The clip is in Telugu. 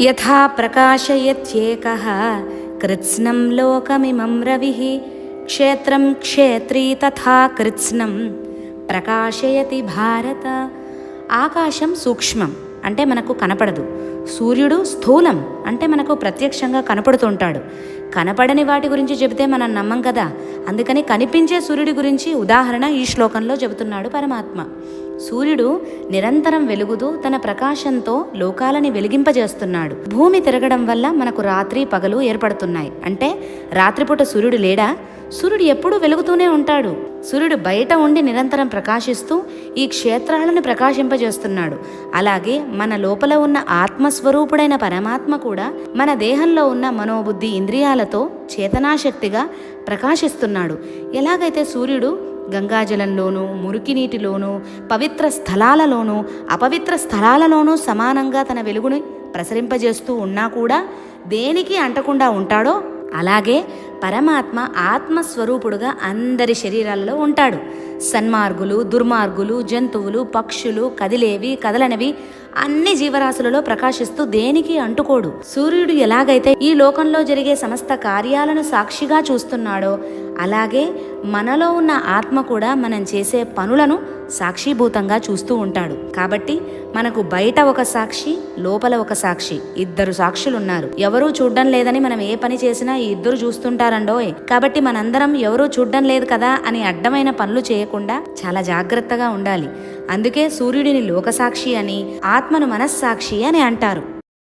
యథా ప్రకాశయత్యేకః కృత్స్నం లోకమిమం రవిః క్షేత్రం క్షేత్రీ తథా కృత్స్నం ప్రకాశయతి భారత. ఆకాశం సూక్ష్మం అంటే మనకు కనపడదు, సూర్యుడు స్థూలం అంటే మనకు ప్రత్యక్షంగా కనపడుతుంటాడు. కనపడని వాటి గురించి చెబితే మనం నమ్మం కదా, అందుకని కనిపించే సూర్యుడి గురించి ఉదాహరణ ఈ శ్లోకంలో చెబుతున్నాడు పరమాత్మ. సూర్యుడు నిరంతరం వెలుగుతూ తన ప్రకాశంతో లోకాలని వెలిగింపజేస్తున్నాడు. భూమి తిరగడం వల్ల మనకు రాత్రి పగలు ఏర్పడుతున్నాయి. అంటే రాత్రిపూట సూర్యుడు లేడా? సూర్యుడు ఎప్పుడూ వెలుగుతూనే ఉంటాడు. సూర్యుడు బయట ఉండి నిరంతరం ప్రకాశిస్తూ ఈ క్షేత్రాలను ప్రకాశింపజేస్తున్నాడు. అలాగే మన లోపల ఉన్న ఆత్మస్వరూపుడైన పరమాత్మ కూడా మన దేహంలో ఉన్న మనోబుద్ధి ఇంద్రియాలతో చేతనాశక్తిగా ప్రకాశిస్తున్నాడు. ఎలాగైతే సూర్యుడు గంగాజలంలోనూ, మురికి నీటిలోనూ, పవిత్ర స్థలాలలోనూ, అపవిత్ర స్థలాలలోనూ సమానంగా తన వెలుగుని ప్రసరింపజేస్తూ ఉన్నా కూడా దేనికి అంటకుండా ఉంటాడో, అలాగే పరమాత్మ ఆత్మస్వరూపుడుగా అందరి శరీరాలలో ఉంటాడు. సన్మార్గులు, దుర్మార్గులు, జంతువులు, పక్షులు, కదిలేవి, కదలనివి అన్ని జీవరాశులలో ప్రకాశిస్తూ దేనికి అంటుకోడు. సూర్యుడు ఎలాగైతే ఈ లోకంలో జరిగే సమస్త కార్యాలను సాక్షిగా చూస్తున్నాడో, అలాగే మనలో ఉన్న ఆత్మ కూడా మనం చేసే పనులను సాక్షిభూతంగా చూస్తూ ఉంటాడు. కాబట్టి మనకు బయట ఒక సాక్షి, లోపల ఒక సాక్షి, ఇద్దరు సాక్షులు ఉన్నారు. ఎవరూ చూడ్డం లేదని మనం ఏ పని చేసినా ఈ ఇద్దరు చూస్తుంటారండోయ్. కాబట్టి మనందరం ఎవరూ చూడ్డం లేదు కదా అని అడ్డమైన పనులు చేయకుండా చాలా జాగ్రత్తగా ఉండాలి. అందుకే సూర్యుడిని లోకసాక్షి అని, ఆత్మను మనస్సాక్షి అని అంటారు.